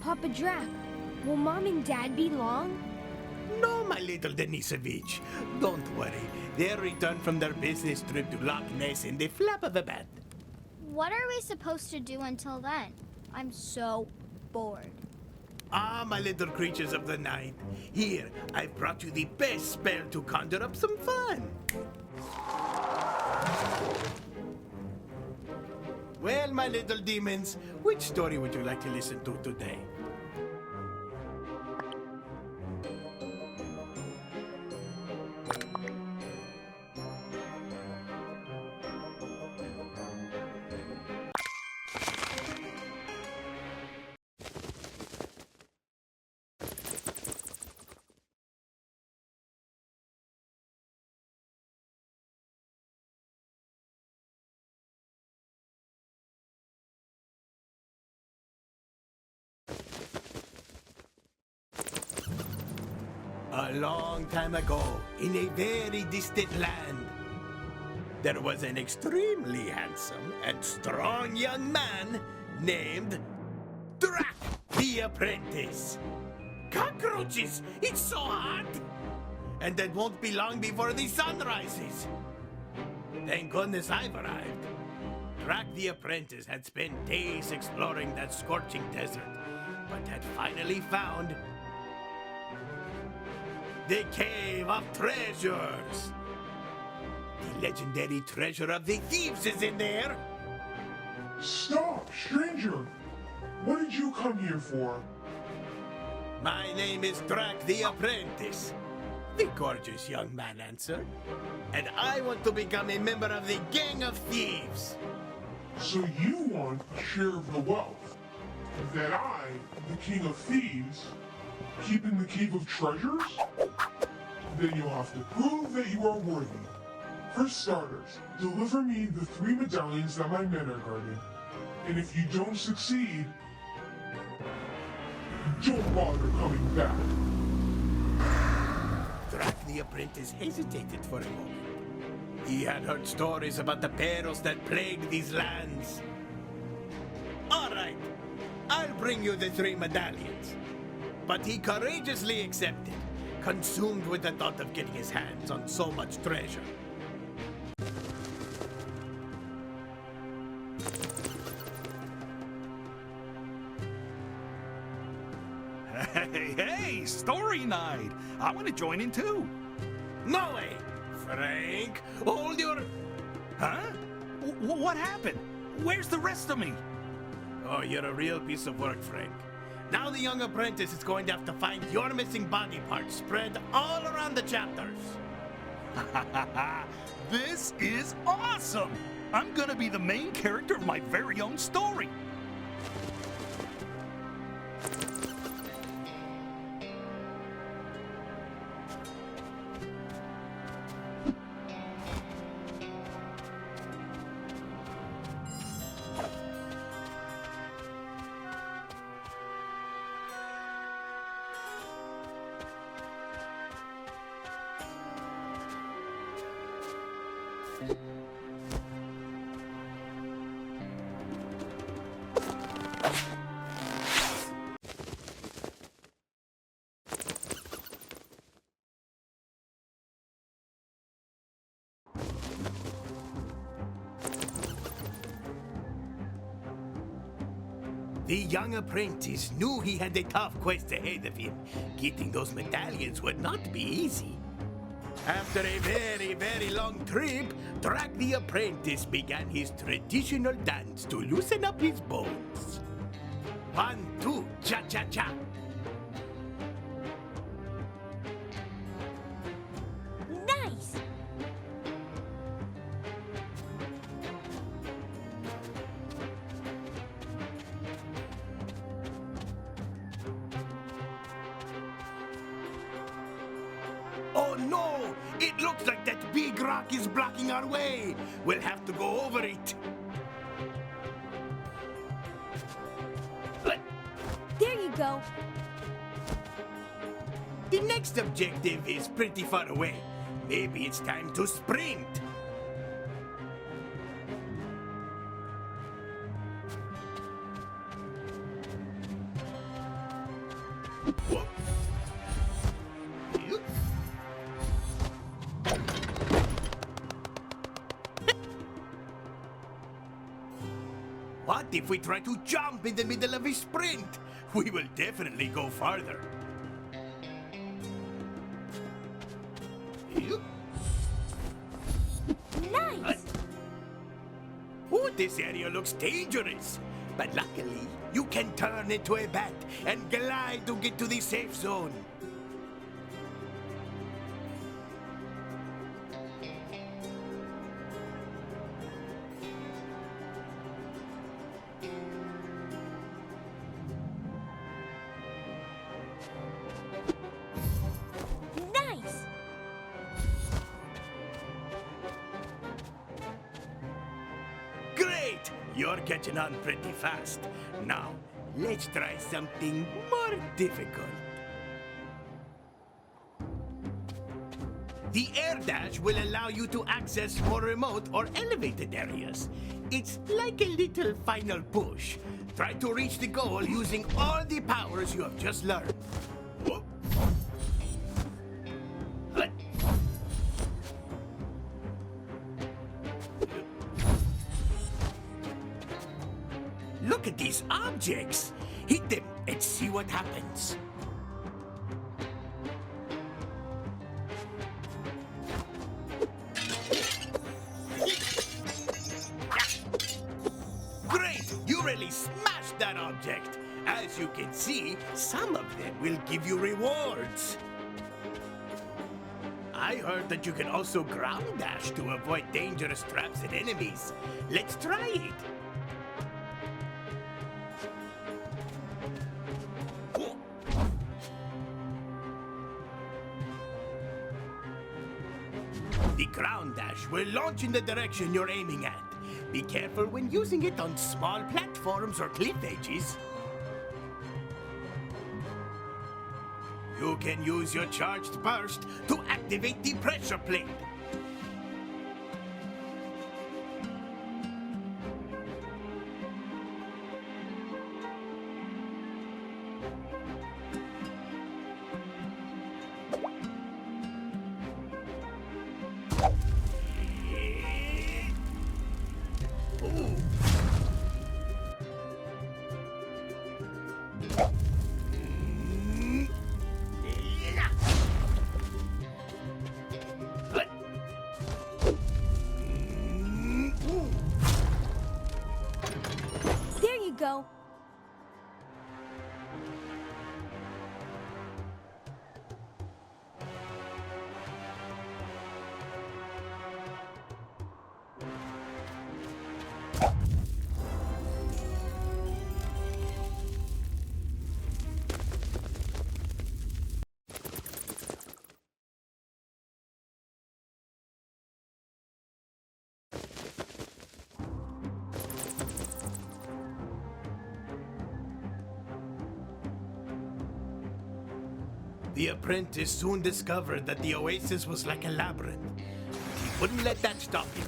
Papa Drac, will Mom and Dad be long? No, my little Denisovich. Don't worry. They'll return from their business trip to Loch Ness in the flap of a bat. What are we supposed to do until then? I'm so bored. Ah, my little creatures of the night. Here, I've brought you the best spell to conjure up some fun. Well, my little demons, which story would you like to listen to today? A long time ago, in a very distant land, there was an extremely handsome and strong young man named Drac the Apprentice. Cockroaches! It's so hot! And it won't be long before the sun rises. Thank goodness I've arrived. Drac the Apprentice had spent days exploring that scorching desert, but had finally found the Cave of Treasures. The legendary treasure of the thieves is in there. Stop, stranger! What did you come here for? My name is Drac the Apprentice, the gorgeous young man answered. And I want to become a member of the Gang of Thieves. So you want a share of the wealth that I, the King of Thieves, keep in the Cave of Treasures? Then you'll have to prove that you are worthy. For starters, deliver me the 3 medallions that my men are guarding. And if you don't succeed, don't bother coming back. Drac the Apprentice hesitated for a moment. He had heard stories about the perils that plagued these lands. All right, I'll bring you the 3 medallions. But he courageously accepted, consumed with the thought of getting his hands on so much treasure. Hey, story night! I want to join in too. No way! Frank, hold your... Huh? What happened? Where's the rest of me? Oh, you're a real piece of work, Frank. Now the young apprentice is going to have to find your missing body parts spread all around the chapters. This is awesome! I'm gonna be the main character of my very own story. The young apprentice knew he had a tough quest ahead of him. Getting those medallions would not be easy. After a very, very long trip, Drac the Apprentice began his traditional dance to loosen up his bones. 1, 2, cha-cha-cha. Nice! Oh no! It looks like that big rock is blocking our way. We'll have to go over it. There you go. The next objective is pretty far away. Maybe it's time to sprint. Whoop. Yup. What if we try to jump in the middle of a sprint? We will definitely go farther. Yup. Nice! Oh, this area looks dangerous. But luckily, you can turn into a bat and glide to get to the safe zone. Nice! Great! You're catching on pretty fast. Now, let's try something more difficult. The air dash will allow you to access more remote or elevated areas. It's like a little final push. Try to reach the goal using all the powers you have just learned. Whoop. Hut. Look at these objects! Hit them and see what happens. Great! You really smashed that object! As you can see, some of them will give you rewards. I heard that you can also ground dash to avoid dangerous traps and enemies. Let's try it! The ground dash will launch in the direction you're aiming at. Be careful when using it on small platforms or cliff edges. You can use your charged burst to activate the pressure plate. There you go. The apprentice soon discovered that the oasis was like a labyrinth. He wouldn't let that stop him.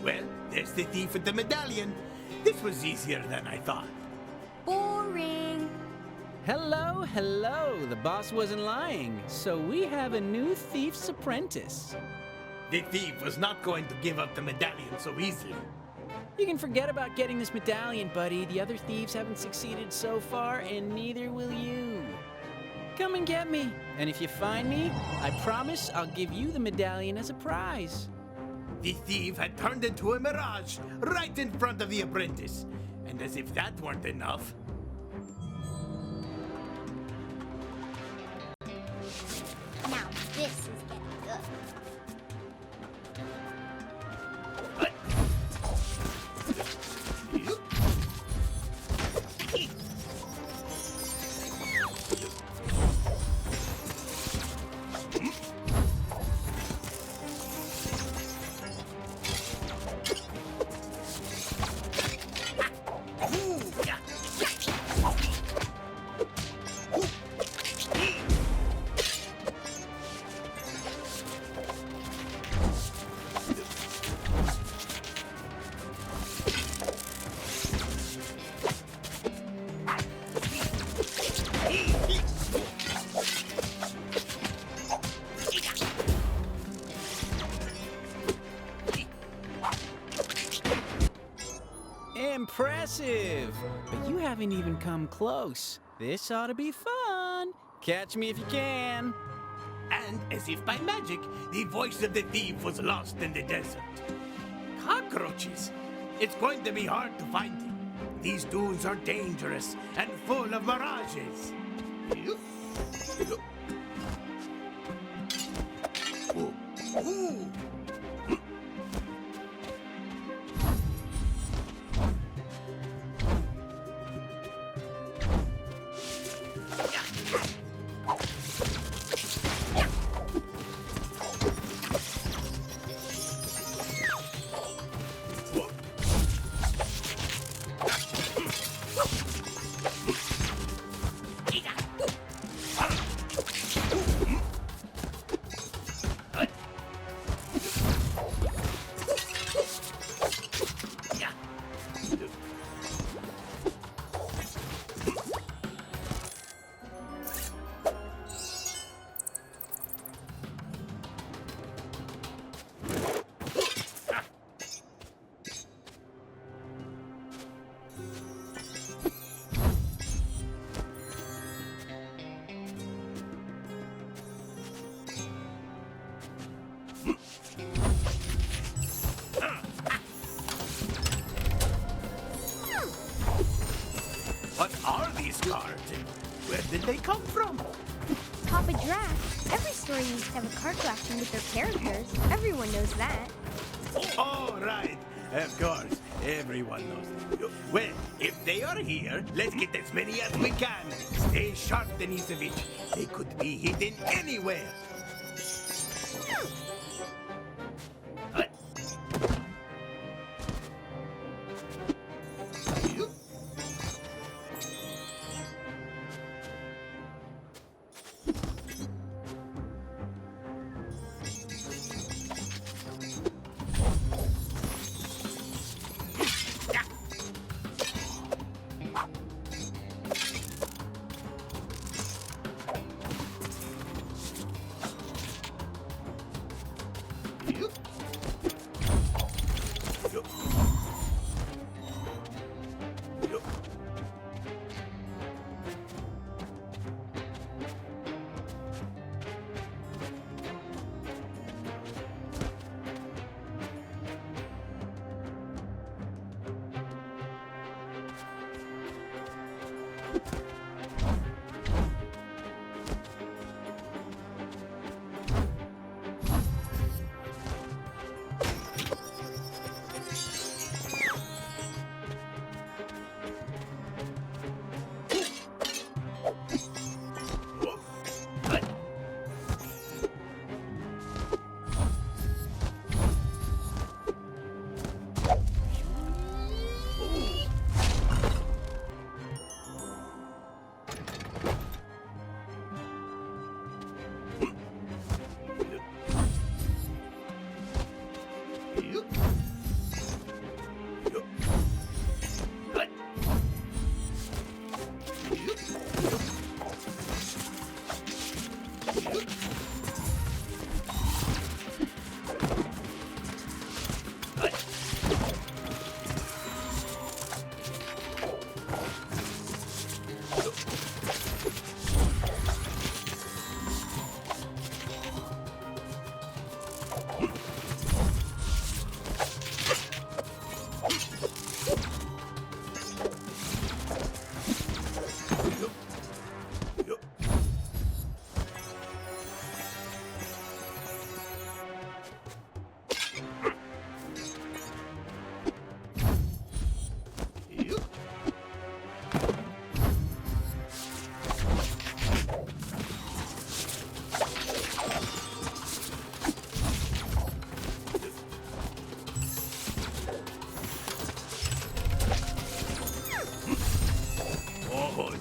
Well, there's the thief with the medallion. This was easier than I thought. Boring. Hello, hello. The boss wasn't lying. So we have a new thief's apprentice. The thief was not going to give up the medallion so easily. You can forget about getting this medallion, buddy. The other thieves haven't succeeded so far, and neither will you. Come and get me. And if you find me, I promise I'll give you the medallion as a prize. The thief had turned into a mirage right in front of the apprentice. And as if that weren't enough, Now this is getting good. Impressive! But you haven't even come close. This ought to be fun. Catch me if you can. and as if by magic, the voice of the thief was lost in the desert. Cockroaches! It's going to be hard to find him. These dunes are dangerous and full of mirages. Ooh. Ooh. What are these cards and where did they come from? Papa Drac. Every story needs to have a card collection with their characters. Everyone knows that. Oh, right. Of course. Everyone knows that. Well, if they are here, let's get as many as we can. Stay sharp, Denisovich. They could be hidden anywhere. What?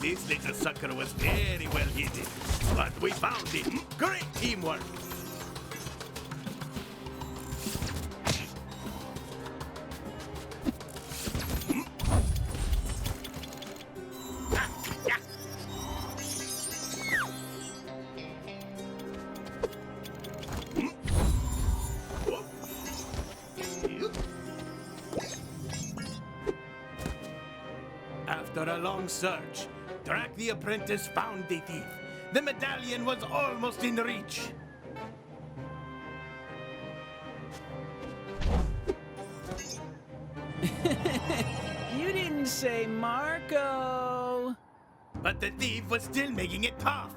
This little sucker was very well hidden, but we found it. Great teamwork. After a long search, Drac the apprentice found the thief. The medallion was almost in reach. You didn't say Marco. But the thief was still making it tough.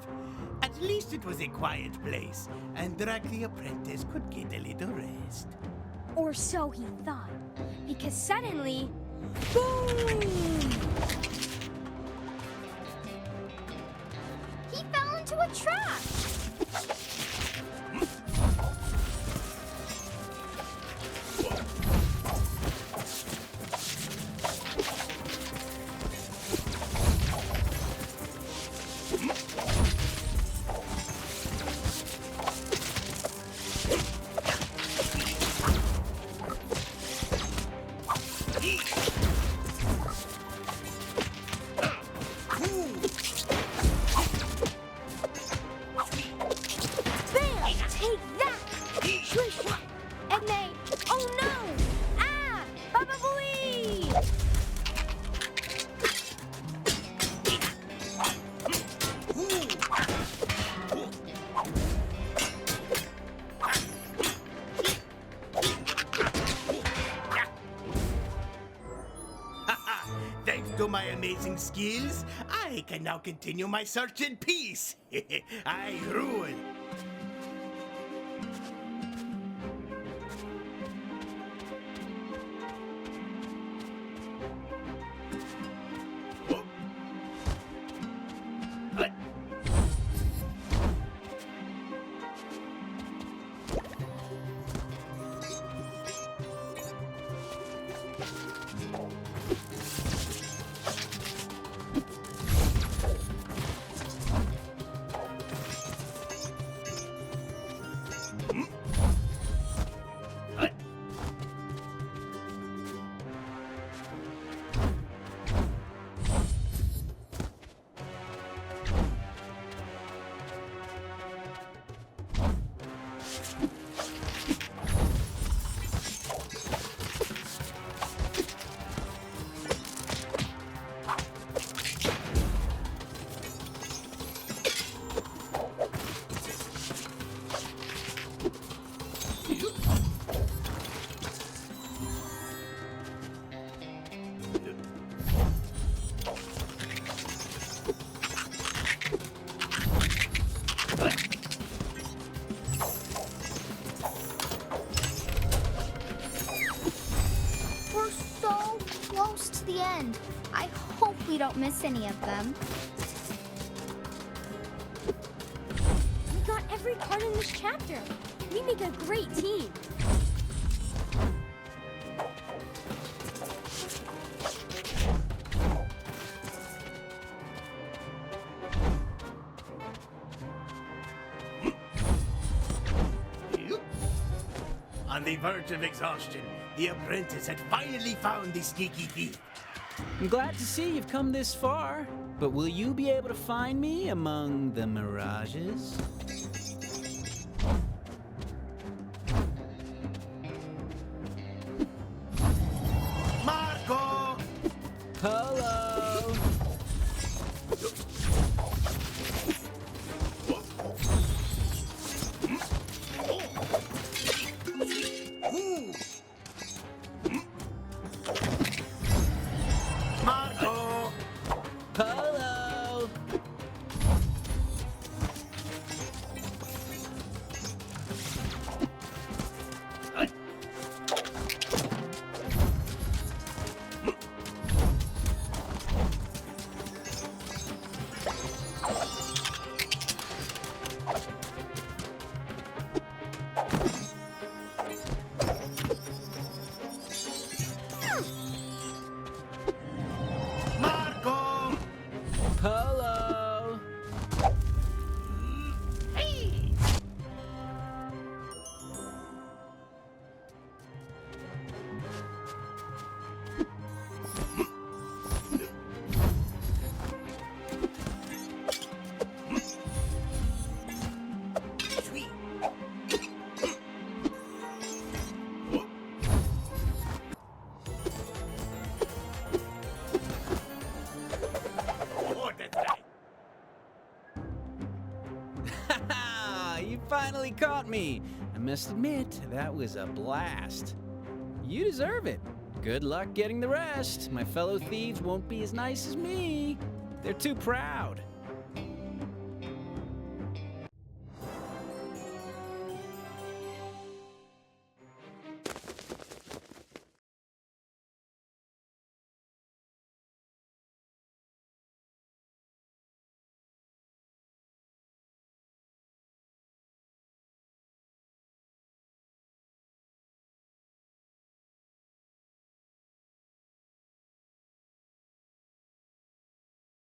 At least it was a quiet place, and Drac the apprentice could get a little rest. Or so he thought. Because suddenly, boom! He fell into a trap. To my amazing skills, I can now continue my search in peace. I rule. I hope we don't miss any of them. We got every card in this chapter. We make a great team. On the verge of exhaustion, the apprentice had finally found the sneaky thief. I'm glad to see you've come this far, but will you be able to find me among the mirages? Marco! Hello! Marco! Hello! finally caught me. I must admit, that was a blast. You deserve it. Good luck getting the rest. My fellow thieves won't be as nice as me. They're too proud.